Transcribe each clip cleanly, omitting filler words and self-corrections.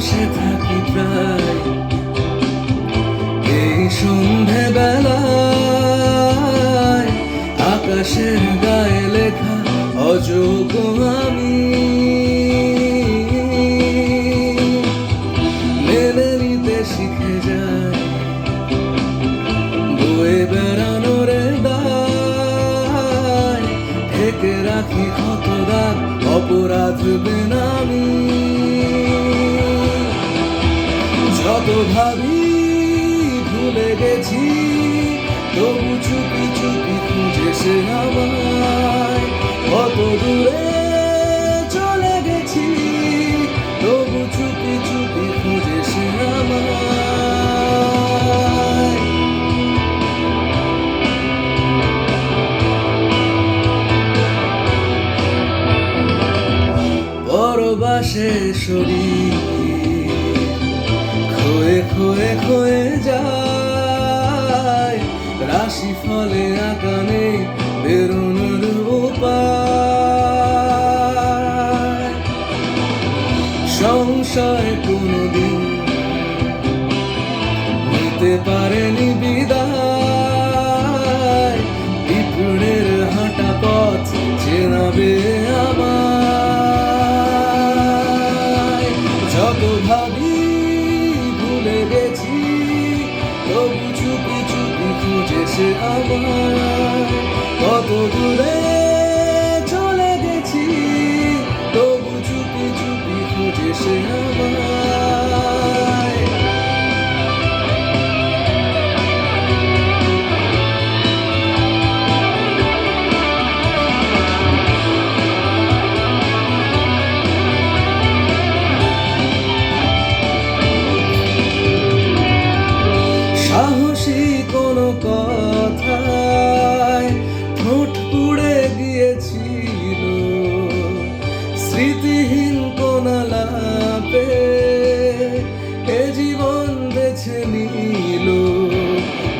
বসে থাকি প্রায় এই সন্ধে বেলায়, আকাশের গায়ে লেখা অযোগ্য আমি মেনে নিতে শিখে যাই বয়ে বেড়ানোর দায়, ঢেকে রাখি ক্ষত দাগ অপরাধ বেনামি। যত ভাবি ভুলে গেছি, তবু চুপি চুপি খুঁজে সে আমায়। কত দূরে চলে গেছি, তবু চুপি চুপি খুঁজে সে আমায়। পরবাসে শরীর খোয়ে খোয়ে খোয়ে যায়, রাশি ফলে আকানে বেরোনোর উপায়। সংশয় কোনদিন নিতে পারেনি বিদায়, পিঁপড়ের হাঁটা পথ চেনাবে আমায়। যত ভাবি ভুলে গেছি, তবু চুপি চুপি খুঁজে সে আমায়। কত দূরে চলে গেছি, তবু চুপি চুপি খুঁজে সে আমায়। সাহসী কোনো কথায় ঠোঁট পুড়ে গিয়েছিল, স্মৃতিহীন কোন আলাপে এ জীবন বেছে নিল।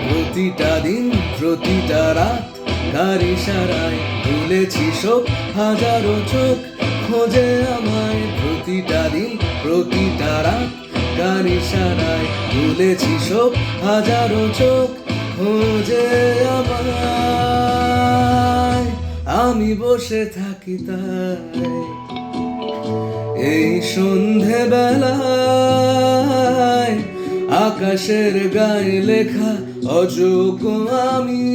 প্রতিটা দিন প্রতিটা রাত কার ইশারায় ভুলেছি সব, হাজারো চোখ খোঁজে আমায়। প্রতিটা দিন প্রতিটা রাত কার ইশারায় ভুলেছি সব, হাজারো চোখ খোঁজে আমায়। আমি বসে থাকি তাই এই সন্ধে বেলায়, আকাশের গায়ে লেখা অযোগ্য আমি।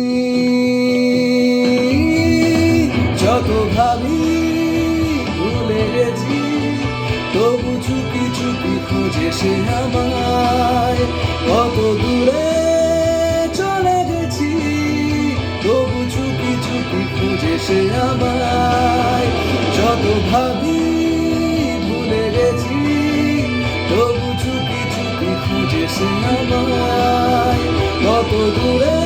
যত ভাবি ভুলে গেছি, তবু চুপি চুপি খোঁজে সে আমায়। কত দূরে চলে গেছি, তবু চুপি চুপি খুঁজে সে আমায়। যত ভাবি ভুলে গেছি, তবু চুপি চুপি খুঁজে সে আমায়। কত দূরে